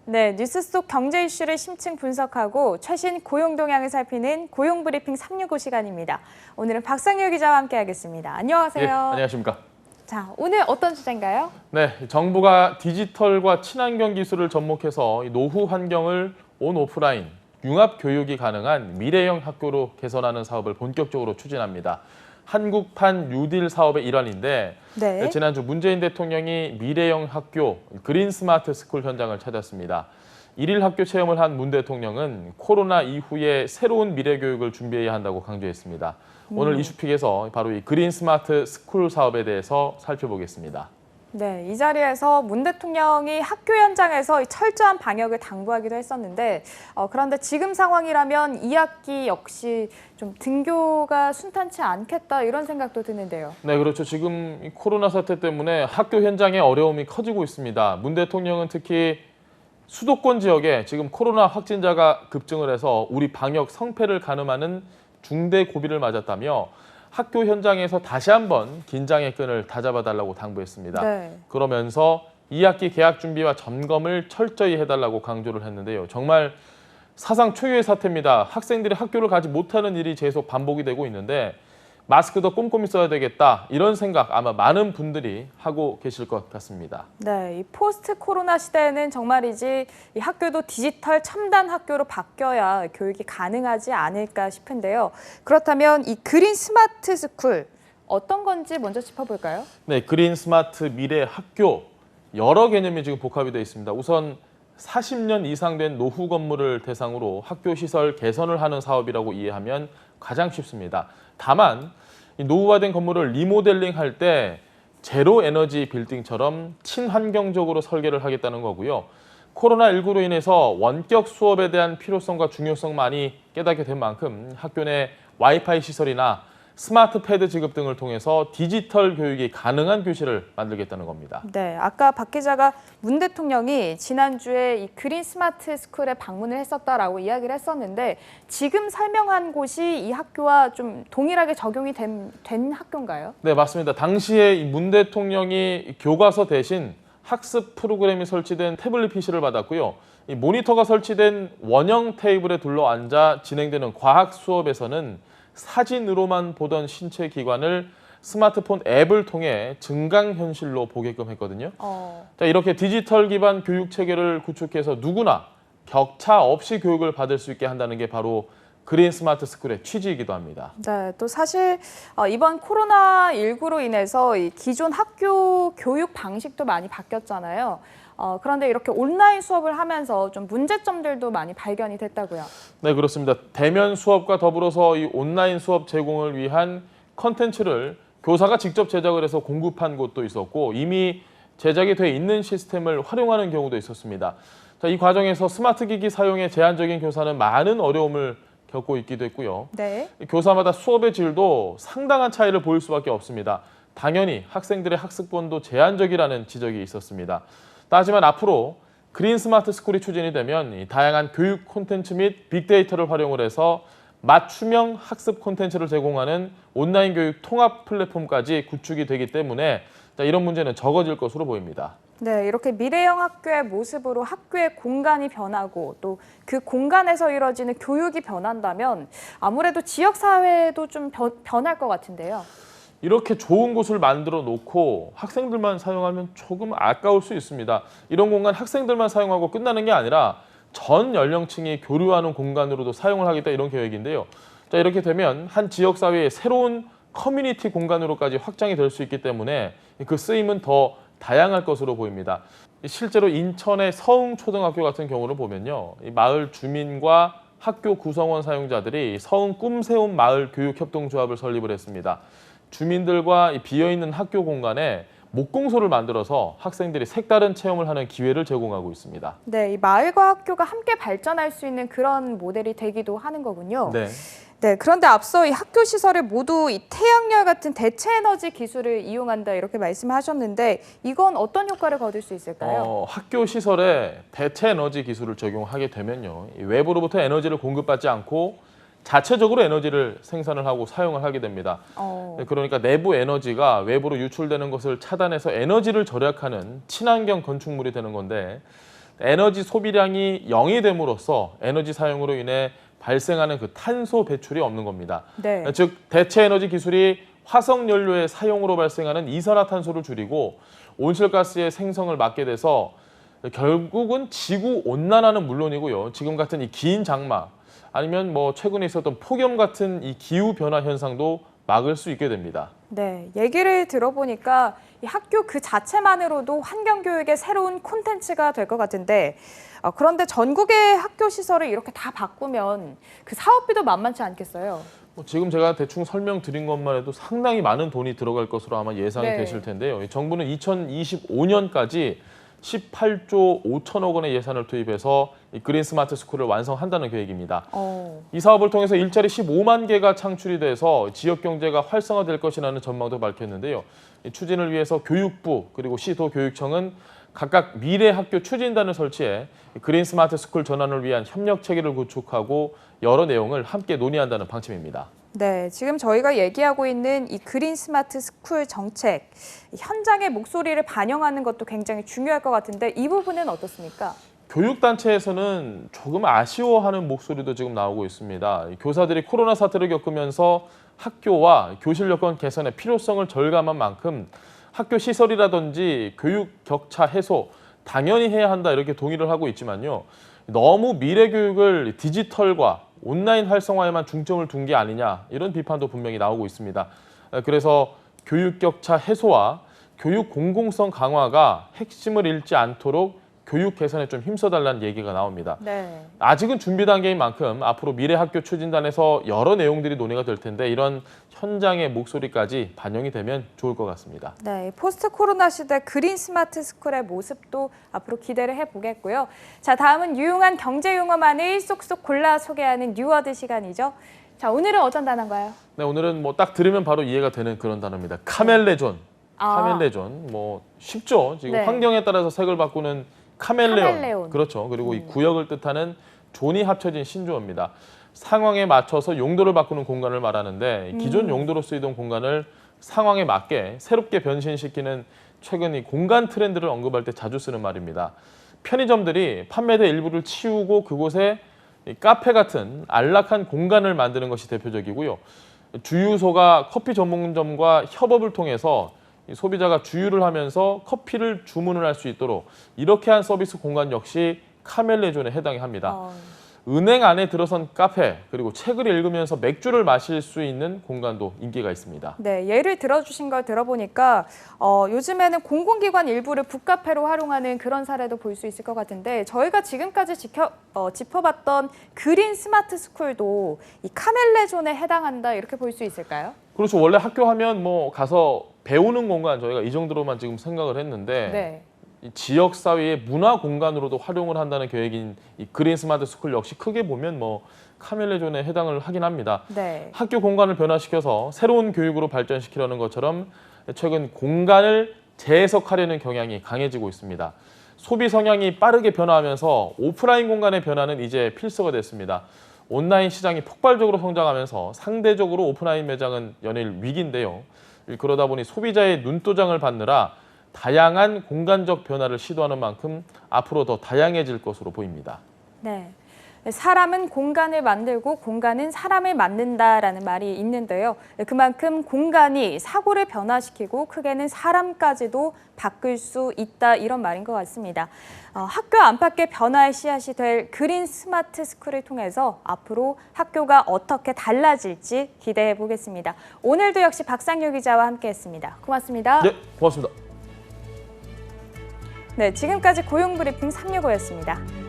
네, 뉴스 속 경제 이슈를 심층 분석하고 최신 고용 동향을 살피는 고용브리핑 365 시간입니다. 오늘은 박상효 기자와 함께하겠습니다. 안녕하세요. 예, 안녕하십니까. 자, 오늘 어떤 주제인가요? 네, 정부가 디지털과 친환경 기술을 접목해서 노후 환경을 온오프라인, 융합 교육이 가능한 미래형 학교로 개선하는 사업을 본격적으로 추진합니다. 한국판 뉴딜 사업의 일환인데 네. 지난주 문재인 대통령이 미래형 학교 그린 스마트 스쿨 현장을 찾았습니다. 일일 학교 체험을 한 문 대통령은 코로나 이후에 새로운 미래 교육을 준비해야 한다고 강조했습니다. 오늘 이슈픽에서 바로 이 그린 스마트 스쿨 사업에 대해서 살펴보겠습니다. 네, 이 자리에서 문 대통령이 학교 현장에서 철저한 방역을 당부하기도 했었는데 그런데 지금 상황이라면 2학기 역시 좀 등교가 순탄치 않겠다 이런 생각도 드는데요. 네, 그렇죠. 지금 이 코로나 사태 때문에 학교 현장의 어려움이 커지고 있습니다. 문 대통령은 특히 수도권 지역에 지금 코로나 확진자가 급증을 해서 우리 방역 성패를 가늠하는 중대 고비를 맞았다며 학교 현장에서 다시 한번 긴장의 끈을 다잡아달라고 당부했습니다. 네. 그러면서 2학기 개학 준비와 점검을 철저히 해달라고 강조를 했는데요. 정말 사상 초유의 사태입니다. 학생들이 학교를 가지 못하는 일이 계속 반복이 되고 있는데 마스크도 꼼꼼히 써야 되겠다 이런 생각 아마 많은 분들이 하고 계실 것 같습니다. 네, 이 포스트 코로나 시대에는 정말이지 이 학교도 디지털 첨단 학교로 바뀌어야 교육이 가능하지 않을까 싶은데요. 그렇다면 이 그린 스마트 스쿨 어떤 건지 먼저 짚어볼까요? 네, 그린 스마트 미래 학교 여러 개념이 지금 복합이 되어 있습니다. 우선 40년 이상 된 노후 건물을 대상으로 학교 시설 개선을 하는 사업이라고 이해하면 가장 쉽습니다. 다만 이 노후화된 건물을 리모델링할 때 제로 에너지 빌딩처럼 친환경적으로 설계를 하겠다는 거고요. 코로나19로 인해서 원격 수업에 대한 필요성과 중요성 많이 깨닫게 된 만큼 학교 내 와이파이 시설이나 스마트 패드 지급 등을 통해서 디지털 교육이 가능한 교실을 만들겠다는 겁니다. 네, 아까 박 기자가 문 대통령이 지난주에 이 그린 스마트 스쿨에 방문을 했었다라고 이야기를 했었는데 지금 설명한 곳이 이 학교와 좀 동일하게 적용이 된 학교인가요? 네, 맞습니다. 당시에 문 대통령이 교과서 대신 학습 프로그램이 설치된 태블릿 PC를 받았고요. 이 모니터가 설치된 원형 테이블에 둘러앉아 진행되는 과학 수업에서는 사진으로만 보던 신체 기관을 스마트폰 앱을 통해 증강현실로 보게끔 했거든요. 자, 이렇게 디지털 기반 교육 체계를 구축해서 누구나 격차 없이 교육을 받을 수 있게 한다는 게 바로 그린 스마트 스쿨의 취지이기도 합니다. 네, 또 사실 이번 코로나19로 인해서 이 기존 학교 교육 방식도 많이 바뀌었잖아요. 그런데 이렇게 온라인 수업을 하면서 좀 문제점들도 많이 발견이 됐다고요. 네, 그렇습니다. 대면 수업과 더불어서 이 온라인 수업 제공을 위한 컨텐츠를 교사가 직접 제작을 해서 공급한 곳도 있었고 이미 제작이 돼 있는 시스템을 활용하는 경우도 있었습니다. 자, 이 과정에서 스마트 기기 사용에 제한적인 교사는 많은 어려움을 겪고 있기도 했고요. 네. 교사마다 수업의 질도 상당한 차이를 보일 수밖에 없습니다. 당연히 학생들의 학습권도 제한적이라는 지적이 있었습니다. 하지만 앞으로 그린 스마트 스쿨이 추진이 되면 이 다양한 교육 콘텐츠 및 빅데이터를 활용을 해서 맞춤형 학습 콘텐츠를 제공하는 온라인 교육 통합 플랫폼까지 구축이 되기 때문에 이런 문제는 적어질 것으로 보입니다. 네, 이렇게 미래형 학교의 모습으로 학교의 공간이 변하고 또 그 공간에서 이루어지는 교육이 변한다면 아무래도 지역사회도 좀 변할 것 같은데요. 이렇게 좋은 곳을 만들어 놓고 학생들만 사용하면 조금 아까울 수 있습니다. 이런 공간 학생들만 사용하고 끝나는 게 아니라 전 연령층이 교류하는 공간으로도 사용을 하겠다 이런 계획인데요. 자, 이렇게 되면 한 지역사회의 새로운 커뮤니티 공간으로까지 확장이 될 수 있기 때문에 그 쓰임은 더 다양할 것으로 보입니다. 실제로 인천의 서흥초등학교 같은 경우를 보면요. 이 마을 주민과 학교 구성원 사용자들이 서흥 꿈새움 마을 교육협동조합을 설립을 했습니다. 주민들과 비어있는 학교 공간에 목공소를 만들어서 학생들이 색다른 체험을 하는 기회를 제공하고 있습니다. 네, 이 마을과 학교가 함께 발전할 수 있는 그런 모델이 되기도 하는 거군요. 네. 네, 그런데 앞서 이 학교 시설을 모두 이 태양열 같은 대체 에너지 기술을 이용한다 이렇게 말씀하셨는데 이건 어떤 효과를 거둘 수 있을까요? 학교 시설에 대체 에너지 기술을 적용하게 되면요. 외부로부터 에너지를 공급받지 않고 자체적으로 에너지를 생산을 하고 사용을 하게 됩니다. 그러니까 내부 에너지가 외부로 유출되는 것을 차단해서 에너지를 절약하는 친환경 건축물이 되는 건데 에너지 소비량이 0이 됨으로써 에너지 사용으로 인해 발생하는 그 탄소 배출이 없는 겁니다. 네. 즉 대체 에너지 기술이 화석 연료의 사용으로 발생하는 이산화탄소를 줄이고 온실가스의 생성을 막게 돼서 결국은 지구 온난화는 물론이고요. 지금 같은 이 긴 장마 아니면 뭐 최근에 있었던 폭염 같은 이 기후 변화 현상도 막을 수 있게 됩니다. 네, 얘기를 들어보니까 이 학교 그 자체만으로도 환경교육의 새로운 콘텐츠가 될 것 같은데 그런데 전국의 학교 시설을 이렇게 다 바꾸면 그 사업비도 만만치 않겠어요. 지금 제가 대충 설명드린 것만 해도 상당히 많은 돈이 들어갈 것으로 아마 예상이 네. 되실 텐데요. 정부는 2025년까지 18조 5천억 원의 예산을 투입해서 이 그린 스마트 스쿨을 완성한다는 계획입니다. 이 사업을 통해서 일자리 15만 개가 창출이 돼서 지역 경제가 활성화될 것이라는 전망도 밝혔는데요. 이 추진을 위해서 교육부 그리고 시도교육청은 각각 미래 학교 추진단을 설치해 그린 스마트 스쿨 전환을 위한 협력 체계를 구축하고 여러 내용을 함께 논의한다는 방침입니다. 네, 지금 저희가 얘기하고 있는 이 그린 스마트 스쿨 정책, 현장의 목소리를 반영하는 것도 굉장히 중요할 것 같은데 이 부분은 어떻습니까? 교육단체에서는 조금 아쉬워하는 목소리도 지금 나오고 있습니다. 교사들이 코로나 사태를 겪으면서 학교와 교실 여건 개선의 필요성을 절감한 만큼 학교 시설이라든지 교육 격차 해소 당연히 해야 한다 이렇게 동의를 하고 있지만요. 너무 미래 교육을 디지털과 온라인 활성화에만 중점을 둔 게 아니냐 이런 비판도 분명히 나오고 있습니다. 그래서 교육 격차 해소와 교육 공공성 강화가 핵심을 잃지 않도록 교육 개선에 좀 힘써달라는 얘기가 나옵니다. 네. 아직은 준비 단계인 만큼 앞으로 미래 학교 추진단에서 여러 내용들이 논의가 될 텐데 이런 현장의 목소리까지 반영이 되면 좋을 것 같습니다. 네, 포스트 코로나 시대 그린 스마트 스쿨의 모습도 앞으로 기대를 해보겠고요. 자, 다음은 유용한 경제 용어만을 쏙쏙 골라 소개하는 뉴워드 시간이죠. 자, 오늘은 어떤 단어인가요? 네, 오늘은 뭐 딱 들으면 바로 이해가 되는 그런 단어입니다. 카멜레존. 카멜레존. 뭐 쉽죠. 지금 네. 환경에 따라서 색을 바꾸는 카멜레온. 카멜레온. 그렇죠. 그리고 이 구역을 뜻하는 존이 합쳐진 신조어입니다. 상황에 맞춰서 용도를 바꾸는 공간을 말하는데 기존 용도로 쓰이던 공간을 상황에 맞게 새롭게 변신시키는 최근 이 공간 트렌드를 언급할 때 자주 쓰는 말입니다. 편의점들이 판매대 일부를 치우고 그곳에 이 카페 같은 안락한 공간을 만드는 것이 대표적이고요. 주유소가 커피 전문점과 협업을 통해서 이 소비자가 주유를 하면서 커피를 주문을 할 수 있도록 이렇게 한 서비스 공간 역시 카멜레존에 해당이 합니다. 은행 안에 들어선 카페 그리고 책을 읽으면서 맥주를 마실 수 있는 공간도 인기가 있습니다. 네, 예를 들어주신 걸 들어보니까 요즘에는 공공기관 일부를 북카페로 활용하는 그런 사례도 볼 수 있을 것 같은데 저희가 지금까지 짚어봤던 그린 스마트 스쿨도 이 카멜레존에 해당한다 이렇게 볼 수 있을까요? 그렇죠. 원래 학교 하면 뭐 가서 배우는 공간 저희가 이 정도로만 지금 생각을 했는데 네. 이 지역 사회의 문화 공간으로도 활용을 한다는 계획인 이 그린 스마트 스쿨 역시 크게 보면 뭐 카멜레존에 해당을 하긴 합니다. 네. 학교 공간을 변화시켜서 새로운 교육으로 발전시키려는 것처럼 최근 공간을 재해석하려는 경향이 강해지고 있습니다. 소비 성향이 빠르게 변화하면서 오프라인 공간의 변화는 이제 필수가 됐습니다. 온라인 시장이 폭발적으로 성장하면서 상대적으로 오프라인 매장은 연일 위기인데요. 그러다 보니 소비자의 눈도장을 받느라 다양한 공간적 변화를 시도하는 만큼 앞으로 더 다양해질 것으로 보입니다. 네. 사람은 공간을 만들고 공간은 사람을 만든다라는 말이 있는데요. 그만큼 공간이 사고를 변화시키고 크게는 사람까지도 바꿀 수 있다 이런 말인 것 같습니다. 학교 안팎의 변화의 씨앗이 될 그린 스마트 스쿨을 통해서 앞으로 학교가 어떻게 달라질지 기대해 보겠습니다. 오늘도 역시 박상효 기자와 함께했습니다. 고맙습니다. 네, 고맙습니다. 네, 지금까지 고용브리핑 365였습니다.